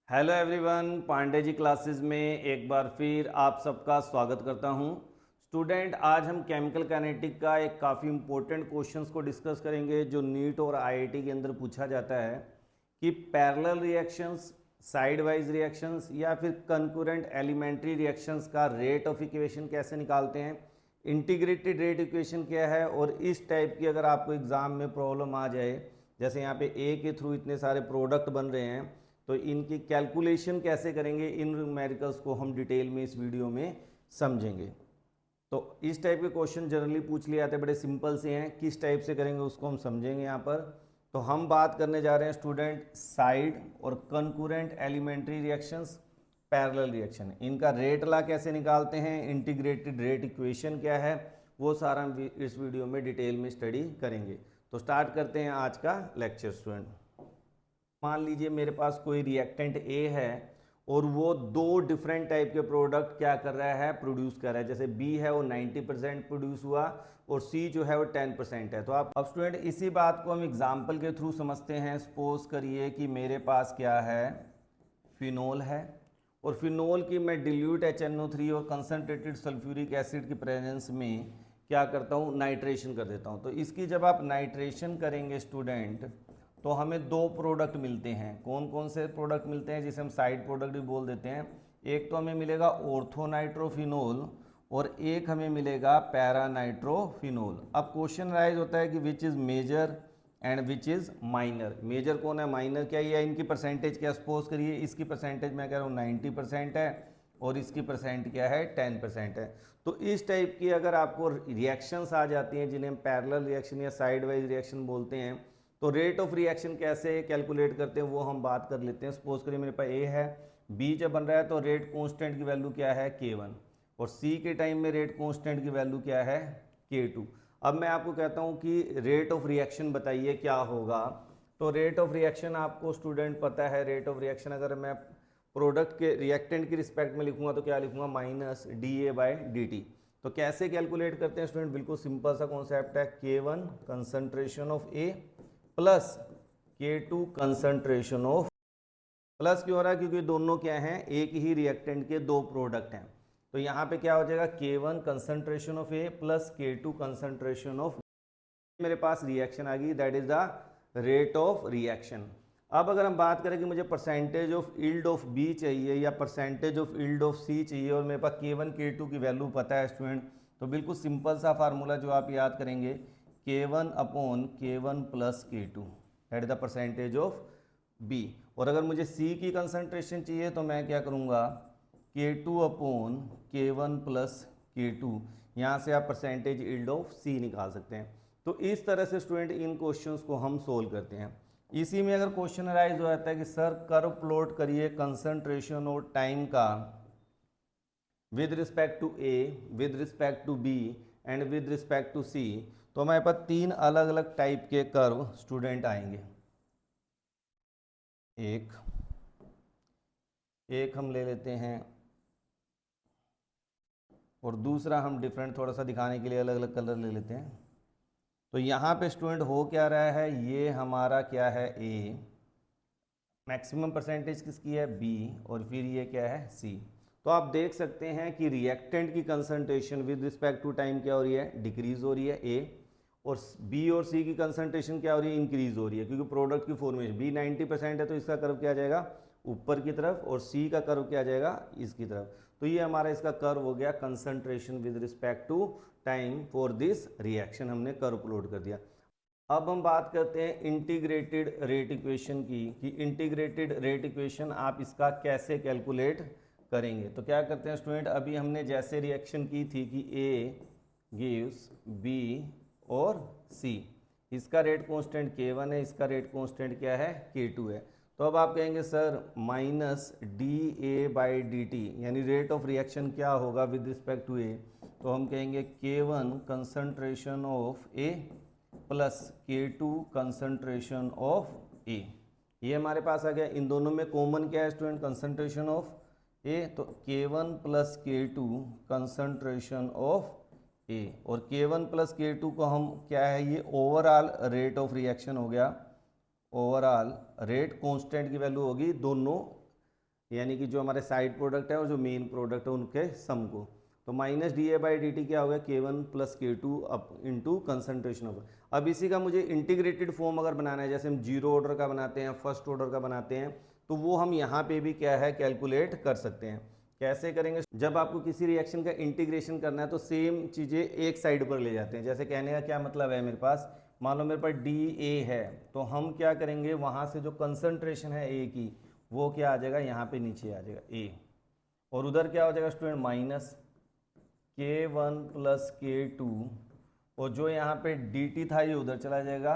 Hello everyone, Pandey ji classes में एक बार फिर आप सबका स्वागत करता हूं। स्टूडेंट, आज हम केमिकल काइनेटिक का एक काफ़ी इंपॉर्टेंट क्वेश्चंस को डिस्कस करेंगे जो नीट और आईआईटी के अंदर पूछा जाता है कि parallel reactions, side wise reactions या फिर कंकरेंट एलिमेंट्री रिएक्शंस का रेट ऑफ इक्वेशन कैसे निकालते हैं, इंटीग्रेटेड रेट इक्वेशन क्या है। और इस टाइप की अगर आपको एग्ज़ाम में प्रॉब्लम आ जाए, जैसे यहाँ पे ए के थ्रू इतने सारे प्रोडक्ट बन रहे हैं, तो इनकी कैलकुलेशन कैसे करेंगे, इन न्यूमेरिकल्स को हम डिटेल में इस वीडियो में समझेंगे। तो इस टाइप के क्वेश्चन जनरली पूछ लिए जाते हैं, बड़े सिंपल से हैं, किस टाइप से करेंगे उसको हम समझेंगे यहाँ पर। तो हम बात करने जा रहे हैं स्टूडेंट साइड और concurrent elementary reactions, parallel reaction, इनका रेट ला कैसे निकालते हैं, इंटीग्रेटेड रेट इक्वेशन क्या है, वो सारा हम इस वीडियो में डिटेल में स्टडी करेंगे। तो स्टार्ट करते हैं आज का लेक्चर स्टूडेंट। मान लीजिए मेरे पास कोई रिएक्टेंट ए है और वो दो डिफरेंट टाइप के प्रोडक्ट क्या कर रहा है, प्रोड्यूस कर रहा है। जैसे बी है वो 90% प्रोड्यूस हुआ और सी जो है वो 10% है। तो आप अब स्टूडेंट इसी बात को हम एग्जांपल के थ्रू समझते हैं। सपोज करिए कि मेरे पास क्या है, फिनोल है और फिनोल की मैं डिल्यूट HNO3 और कंसनट्रेटेड सल्फ्यूरिक एसिड की प्रेजेंस में क्या करता हूँ, नाइट्रेशन कर देता हूँ। तो इसकी जब आप नाइट्रेशन करेंगे स्टूडेंट, तो हमें दो प्रोडक्ट मिलते हैं। कौन कौन से प्रोडक्ट मिलते हैं, जिसे हम साइड प्रोडक्ट भी बोल देते हैं। एक तो हमें मिलेगा ऑर्थोनाइट्रोफिनोल और एक हमें मिलेगा पैरानाइट्रोफिनोल। अब क्वेश्चन राइज होता है कि which is major and which is minor. Major कौन है, माइनर क्या है, या इनकी परसेंटेज क्या। सपोज करिए इसकी परसेंटेज मैं कह रहा हूँ 90% है और इसकी परसेंट क्या है, 10% है। तो इस टाइप की अगर आपको रिएक्शंस आ जाती हैं जिन्हें हम पैरेलल रिएक्शन या साइड वाइज रिएक्शन बोलते हैं, तो रेट ऑफ रिएक्शन कैसे कैलकुलेट करते हैं वो हम बात कर लेते हैं। सपोज करिए मेरे पास ए है, बी जब बन रहा है तो रेट कांस्टेंट की वैल्यू क्या है, K1, और सी के टाइम में रेट कांस्टेंट की वैल्यू क्या है, K2। अब मैं आपको कहता हूं कि रेट ऑफ रिएक्शन बताइए क्या होगा। तो रेट ऑफ रिएक्शन आपको स्टूडेंट पता है। रेट ऑफ रिएक्शन अगर मैं प्रोडक्ट के रिएक्टेंट की रिस्पेक्ट में लिखूंगा तो क्या लिखूंगा, -dA/dt। तो कैसे कैलकुलेट करते हैं स्टूडेंट, बिल्कुल सिंपल सा कॉन्सेप्ट है। K1 concentration of A plus K2 concentration of. Plus क्यों हो रहा है, क्योंकि दोनों क्या हैं, एक ही रिएक्टेंट के दो प्रोडक्ट हैं। तो यहाँ पे क्या हो जाएगा, K1 concentration of A plus K2 concentration of. मेरे पास रिएक्शन आ गई, that is the rate of reaction. अब अगर हम बात करें कि मुझे percentage of yield of B चाहिए या percentage of yield of C चाहिए, और मेरे पास K1 K2 की वैल्यू पता है स्टूडेंट, तो बिल्कुल सिंपल सा फार्मूला जो आप याद करेंगे, K1 upon K1 plus K2, that is the percentage of B. और अगर मुझे सी की कंसंट्रेशन चाहिए तो मैं क्या करूँगा, K2 upon K1 plus K2, यहाँ से आप परसेंटेज यील्ड ऑफ सी निकाल सकते हैं। तो इस तरह से स्टूडेंट इन क्वेश्चंस को हम सोल्व करते हैं। इसी में अगर क्वेश्चन अराइज हो जाता है कि सर कर्व प्लॉट करिए कंसंट्रेशन और टाइम का with respect to A, with respect to B and with respect to C, तो हमारे पास तीन अलग अलग टाइप के कर्व स्टूडेंट आएंगे। एक एक हम ले लेते हैं और दूसरा हम डिफरेंट थोड़ा सा दिखाने के लिए अलग अलग कलर ले लेते हैं। तो यहाँ पे स्टूडेंट हो क्या रहा है, ये हमारा क्या है, ए, मैक्सिमम परसेंटेज किसकी है, बी, और फिर ये क्या है, सी। तो आप देख सकते हैं कि रिएक्टेंट की concentration with respect to time क्या हो रही है, डिक्रीज हो रही है, ए, और बी और सी की कंसंट्रेशन क्या हो रही है, इंक्रीज हो रही है, क्योंकि प्रोडक्ट की फॉर्मेशन बी 90% है तो इसका कर्व क्या आ जाएगा, ऊपर की तरफ, और सी का कर्व क्या आ जाएगा, इसकी तरफ। तो ये हमारा इसका कर्व हो गया concentration with respect to time for this reaction, हमने कर्व प्लॉट कर दिया। अब हम बात करते हैं इंटीग्रेटेड रेट इक्वेशन की, कि इंटीग्रेटेड रेट इक्वेशन आप इसका कैसे कैलकुलेट करेंगे। तो क्या करते हैं स्टूडेंट, अभी हमने जैसे रिएक्शन की थी कि ए गिव्स बी और सी, इसका रेट कांस्टेंट K1 है, इसका रेट कांस्टेंट क्या है, K2 है। तो अब आप कहेंगे सर -dA/dt, यानी रेट ऑफ रिएक्शन क्या होगा विद रिस्पेक्ट टू ए। तो हम कहेंगे K1 concentration of A plus K2 concentration of A. ये हमारे पास आ गया। इन दोनों में कॉमन क्या है स्टूडेंट, कंसंट्रेशन ऑफ ए, तो K1 plus K2 concentration of ए, और K1 प्लस K2 को हम क्या है, ये ओवरऑल रेट ऑफ रिएक्शन हो गया। ओवरऑल रेट कांस्टेंट की वैल्यू होगी दोनों यानी कि जो हमारे साइड प्रोडक्ट है और जो मेन प्रोडक्ट है उनके सम को। तो minus D A by D T क्या होगा, K1 plus K2 up into concentration of. अब इसी का मुझे इंटीग्रेटेड फॉर्म अगर बनाना है, जैसे हम जीरो ऑर्डर का बनाते हैं, फर्स्ट ऑर्डर का बनाते हैं, तो वो हम यहाँ पे भी क्या है कैलकुलेट कर सकते हैं। कैसे करेंगे, जब आपको किसी रिएक्शन का इंटीग्रेशन करना है तो सेम चीज़ें एक साइड पर ले जाते हैं। जैसे कहने का क्या मतलब है, मेरे पास मान लो मेरे पास डी ए है, तो हम क्या करेंगे, वहाँ से जो कंसनट्रेशन है ए की वो क्या आ जाएगा, यहाँ पे नीचे आ जाएगा ए, और उधर क्या हो जाएगा student minus K1 plus K2, और जो यहाँ पे dt था ये उधर चला जाएगा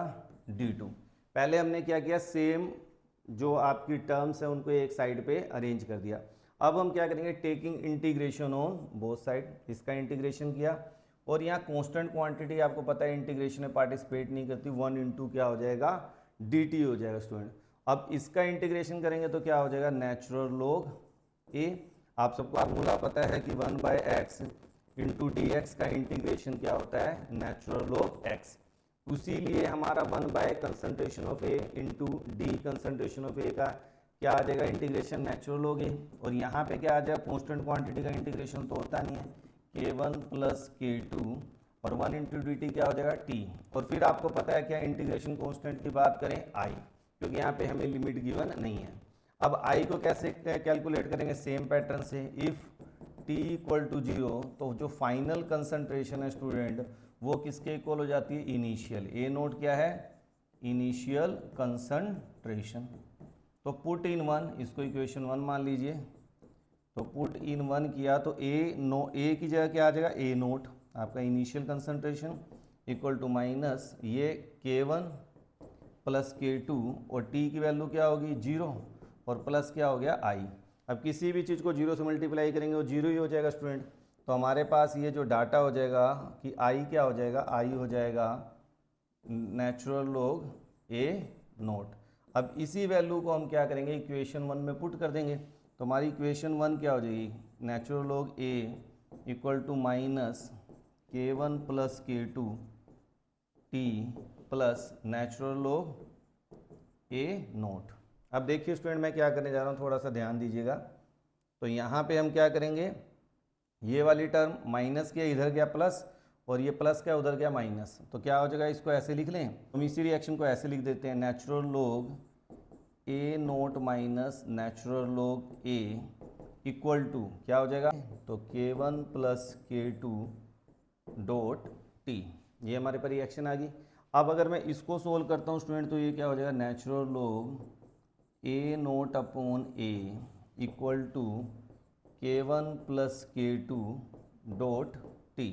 d2। पहले हमने क्या किया, सेम जो आपकी टर्म्स है उनको एक साइड पे अरेंज कर दिया। अब हम क्या करेंगे, taking integration on both side, इसका इंटीग्रेशन किया, और यहाँ कांस्टेंट क्वांटिटी आपको पता है इंटीग्रेशन में पार्टिसिपेट नहीं करती, 1 इंटू क्या हो जाएगा dt हो जाएगा स्टूडेंट। अब इसका इंटीग्रेशन करेंगे तो क्या हो जाएगा, नेचुरल लॉग a। आप सबको फार्मूला पता है कि 1/x इंटू डी एक्स का इंटीग्रेशन क्या होता है, नेचुरल लॉग x। उसीलिए हमारा 1 concentration of A into D concentration of A का क्या आ जाएगा, इंटीग्रेशन नेचुरल लॉग ए। और यहाँ पे क्या आ जाएगा, कांस्टेंट क्वांटिटी का इंटीग्रेशन तो होता नहीं है, K1 प्लस K2 और 1 इंटू डी टी क्या हो जाएगा t। और फिर आपको पता है क्या, इंटीग्रेशन कांस्टेंट की बात करें i, क्योंकि यहाँ पे हमें लिमिट गिवन नहीं है। अब i को कैसे कैलकुलेट करेंगे, सेम पैटर्न से, इफ t इक्वल टू 0, तो जो फाइनल कंसंट्रेशन है स्टूडेंट वो किसके इक्वल हो जाती है, इनिशियल। ए नोट क्या है, इनिशियल कंसंट्रेशन। तो पुट इन 1, इसको इक्वेशन 1 मान लीजिए। तो पुट इन 1 किया तो ए की जगह क्या आ जाएगा, ए नोट आपका initial concentration equal to minus ये K1 प्लस K2, और t की वैल्यू क्या होगी 0, और प्लस क्या हो गया i। अब किसी भी चीज़ को 0 से मल्टीप्लाई करेंगे वो 0 ही हो जाएगा स्टूडेंट। तो हमारे पास ये जो डाटा हो जाएगा कि i क्या हो जाएगा, i हो जाएगा नेचुरल लॉग a नोट। अब इसी वैल्यू को हम क्या करेंगे, इक्वेशन 1 में पुट कर देंगे। तो हमारी इक्वेशन 1 क्या हो जाएगी, natural log a equal to minus K1 plus K2 t plus natural log a naught. अब देखिए स्टूडेंट मैं क्या करने जा रहा हूँ, थोड़ा सा ध्यान दीजिएगा। तो यहाँ पे हम क्या करेंगे, ये वाली टर्म माइनस किया, इधर गया प्लस, और ये प्लस क्या उधर गया माइनस, तो क्या हो जाएगा, इसको ऐसे लिख लें। हम इसी रिएक्शन को ऐसे लिख देते हैं, natural log A naught minus natural log A equal to क्या हो जाएगा, तो K1 plus K2 dot T. ये हमारे पर रिएक्शन आ गई। अब अगर मैं इसको सोल्व करता हूँ स्टूडेंट, तो ये क्या हो जाएगा, natural log A naught upon A equal to K1 plus K2 dot T.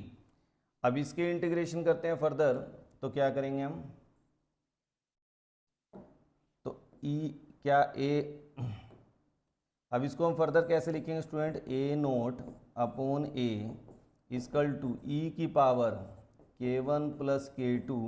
अब इसके इंटीग्रेशन करते हैं फर्दर, तो क्या करेंगे हम, तो ई क्या ए, अब इसको हम फर्दर कैसे लिखेंगे student, A naught upon A equal to E की power K1 plus K2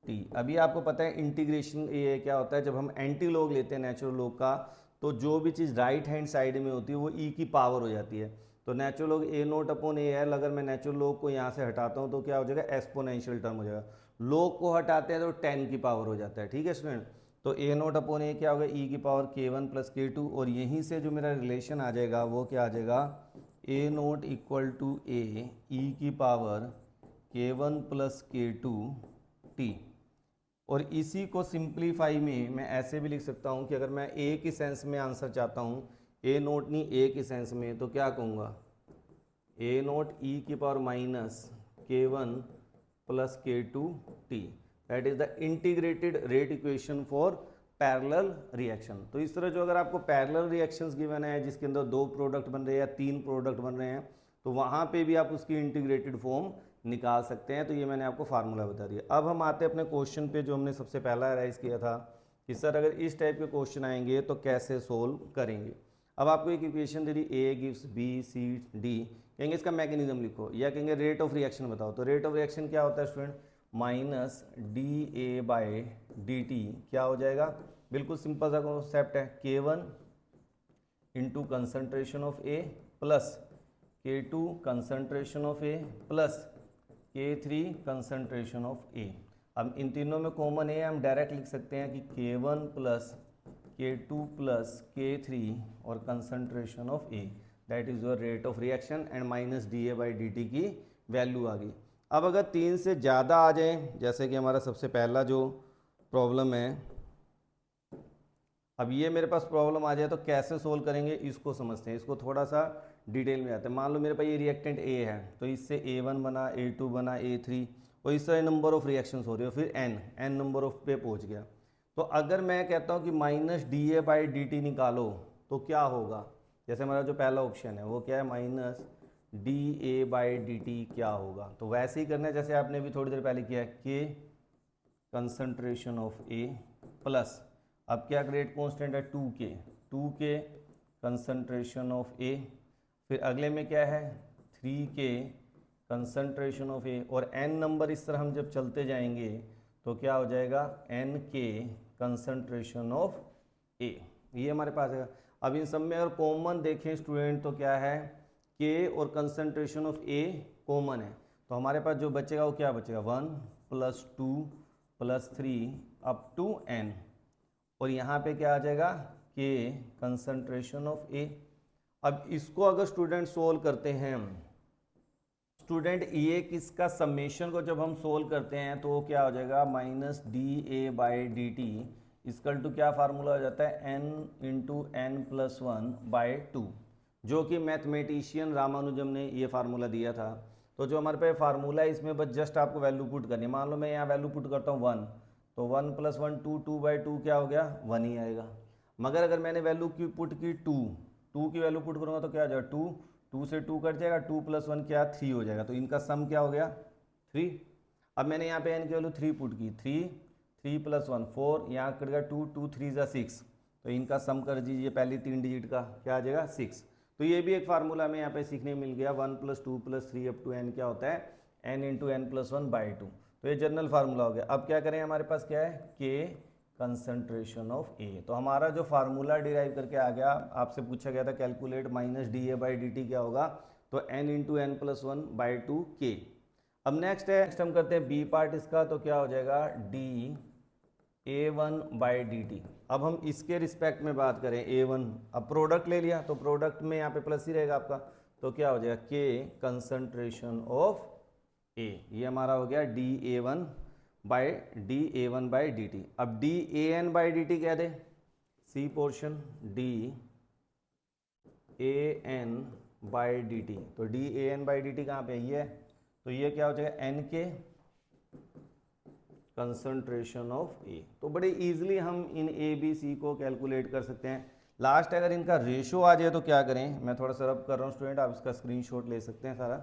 T. अभी आपको पता है इंटीग्रेशन ये क्या होता है, जब हम एंटी लॉग लेते हैं नेचुरल लॉग का, तो जो भी चीज़ राइट हैंड साइड में होती है वो ई की पावर हो जाती है। तो natural log A naught upon A L, अगर मैं नेचुरल लॉग को यहाँ से हटाता हूँ तो क्या हो जाएगा, एक्सपोनेंशियल टर्म हो जाएगा। लॉग को हटाते हैं तो 10 की पावर हो जाता है, ठीक है स्टूडेंट। तो ए नोट अपॉन ए क्या होगा, ई की पावर K1 प्लस K2, और यहीं से जो मेरा रिलेशन आ जाएगा वो क्या आ जाएगा, ए नोट इक्वल टू ए ई की power K1 plus K2 T. और इसी को सिंप्लीफाई में मैं ऐसे भी लिख सकता हूँ कि अगर मैं ए की सेंस में आंसर चाहता हूँ, ए नोट नहीं ए की सेंस में, तो क्या कहूँगा, ए नोट ई की power minus K1 plus K2 T, that is the integrated rate equation for parallel reaction. तो इस तरह जो अगर आपको पैरेलल रिएक्शंस गिवन है जिसके अंदर 2 प्रोडक्ट बन रहे हैं या 3 प्रोडक्ट बन रहे हैं, तो वहाँ पे भी आप उसकी इंटीग्रेटेड फॉर्म निकाल सकते हैं। तो ये मैंने आपको फार्मूला बता दिया। अब हम आते हैं अपने क्वेश्चन पे जो हमने सबसे पहला राइज किया था कि सर अगर इस टाइप के क्वेश्चन आएंगे तो कैसे सोल्व करेंगे। अब आपको एक इक्वेशन दे दी, A gives B C D, कहेंगे इसका मैकेनिज्म लिखो, या कहेंगे रेट ऑफ रिएक्शन बताओ। तो रेट ऑफ रिएक्शन क्या होता है student, minus D A by D T क्या हो जाएगा, बिल्कुल सिंपल सा कॉन्सेप्ट है, K1 into concentration of A plus K2 concentration of A plus K3 concentration of A. अब इन तीनों में कॉमन है, हम डायरेक्ट लिख सकते हैं कि K1 plus K2 plus K3 और concentration of A, that is your rate of reaction and minus dA/dt की वैल्यू आ गई। अब अगर 3 से ज़्यादा आ जाए, जैसे कि हमारा सबसे पहला जो प्रॉब्लम है, अब ये मेरे पास प्रॉब्लम आ जाए तो कैसे सोल्व करेंगे इसको समझते हैं, इसको थोड़ा सा डिटेल में आते हैं। मान लो मेरे पास ये रिएक्टेंट A है, तो इससे A1 बना, A2 बना, A3 और इस तरह नंबर ऑफ रिएक्शंस हो रही है, फिर n नंबर ऑफ पे पहुंच गया। तो अगर मैं कहता हूँ कि माइनस dA/dt निकालो तो क्या होगा, जैसे हमारा जो पहला ऑप्शन है वो क्या है, माइनस dA/dt क्या होगा। तो वैसे ही करना है जैसे आपने भी थोड़ी देर पहले किया है, K concentration of A plus, अब क्या ग्रेड कांस्टेंट है 2K कंसंट्रेशन ऑफ A, फिर अगले में क्या है 3K कंसंट्रेशन ऑफ A, और n नंबर इस तरह हम जब चलते जाएंगे तो क्या हो जाएगा NK कंसंट्रेशन ऑफ A, ये हमारे पास है। अब इन सब में अगर कॉमन देखें स्टूडेंट तो क्या है, K और कंसंट्रेशन ऑफ A कॉमन है, तो हमारे पास जो बचेगा वो क्या बचेगा 1 + 2 + 3 अप टू n, और यहाँ पे क्या आ जाएगा K कंसंट्रेशन ऑफ A। अब इसको अगर स्टूडेंट सोल्व करते हैं, स्टूडेंट ये किसका समेशन को जब हम सोल्व करते हैं तो क्या हो जाएगा माइनस dA/dt इक्वल टू क्या फार्मूला हो जाता है n × n+1/2, जो कि मैथमेटिशियन रामानुजम ने ये फार्मूला दिया था। तो जो हमारे पे फार्मूला है इसमें बस जस्ट आपको वैल्यू पुट करनी है। मान लो मैं यहाँ वैल्यू पुट करता हूँ 1, तो 1 + 1 2, 2/2 क्या हो गया 1 ही आएगा। मगर अगर मैंने वैल्यू की पुट की 2 की वैल्यू पुट करूँगा तो क्या हो जाएगा 2 से 2 कट जाएगा, 2 + 1 क्या 3 हो जाएगा, तो इनका सम क्या हो गया 3। अब मैंने यहाँ पे n की वैल्यू 3 पुट की, 3 + 1 4, यहाँ कट गया 2 3 = 6, तो इनका सम कर दीजिए पहली 3 डिजिट का, क्या आ जाएगा 6। तो ये भी एक फार्मूला हमें यहाँ पे सीखने मिल गया, 1 + 2 + 3 अप टू n क्या होता है n × n+1/2। तो ये जनरल फार्मूला हो गया। अब क्या करें, हमारे पास क्या है K कंसंट्रेशन ऑफ A, तो हमारा जो फार्मूला डिराइव करके आ गया, आपसे पूछा गया था कैलकुलेट माइनस dA/dt क्या होगा, तो n × n+1/2 K। अब नेक्स्ट हम करते हैं B पार्ट इसका, तो क्या हो जाएगा dA1/dt। अब हम इसके रिस्पेक्ट में बात करें A1, अब प्रोडक्ट ले लिया तो प्रोडक्ट में यहाँ पे प्लस ही रहेगा आपका, तो क्या हो जाएगा K कंसंट्रेशन ऑफ A, ये हमारा हो गया dA1/dt। अब dAn/dt क्या दे, सी पोर्शन dAn/dt, तो dAn/dt कहाँ पे ये है, तो ये क्या हो जाएगा NK कंसंट्रेशन ऑफ A। तो बड़े इजीली हम इन A B C को कैलकुलेट कर सकते हैं। लास्ट अगर इनका रेशो आ जाए तो क्या करें, मैं थोड़ा सा रब कर रहा हूँ स्टूडेंट, आप इसका स्क्रीनशॉट ले सकते हैं सारा।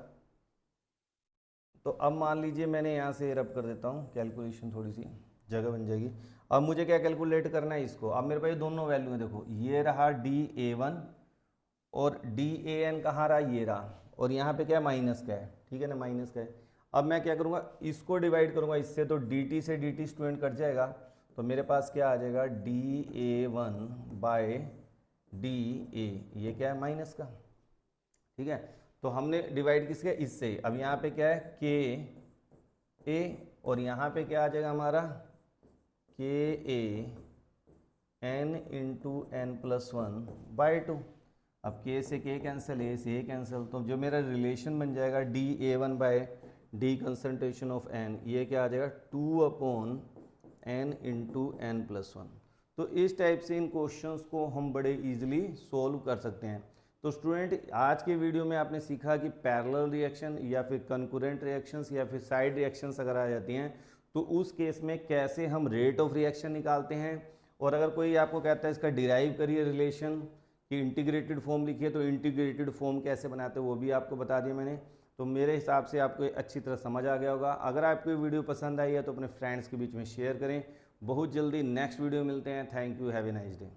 तो अब मान लीजिए मैंने यहाँ से रब कर देता हूँ, कैलकुलेशन थोड़ी सी जगह बन जाएगी। अब मुझे क्या कैलकुलेट करना है इसको, अब मेरे पास ये दोनों वैल्यू है, देखो ये रहा dA1 और dAn कहाँ रहा, ये रहा, और यहाँ पे क्या माइनस का है, ठीक है ना, माइनस का है। अब मैं क्या करूँगा, इसको डिवाइड करूँगा इससे, तो dt से dt स्टूडेंट कट जाएगा, तो मेरे पास क्या आ जाएगा dA1/dA, ये क्या है माइनस का, ठीक है। तो हमने डिवाइड किसके, इससे। अब यहाँ पे क्या है KA, और यहाँ पे क्या आ जाएगा हमारा KA n × n+1/2। अब K से K कैंसिल, A से A कैंसिल, तो जो मेरा रिलेशन बन जाएगा dA1/d कंसंट्रेशन ऑफ n, ये क्या आ जाएगा 2/n × n+1। तो इस टाइप से इन क्वेश्चंस को हम बड़े इजीली सोल्व कर सकते हैं। तो स्टूडेंट आज के वीडियो में आपने सीखा कि पैरेलल रिएक्शन या फिर कंकरेंट रिएक्शंस या फिर साइड रिएक्शंस अगर आ जाती हैं तो उस केस में कैसे हम रेट ऑफ रिएक्शन निकालते हैं, और अगर कोई आपको कहता है इसका डिराइव करिए रिलेशन कि इंटीग्रेटेड फॉर्म लिखिए, तो इंटीग्रेटेड फॉर्म कैसे बनाते हैं वो भी आपको बता दिया मैंने। तो मेरे हिसाब से आपको अच्छी तरह समझ आ गया होगा। अगर आपको वीडियो पसंद आई है तो अपने फ्रेंड्स के बीच में शेयर करें। बहुत जल्दी नेक्स्ट वीडियो मिलते हैं। Thank you, have a nice day.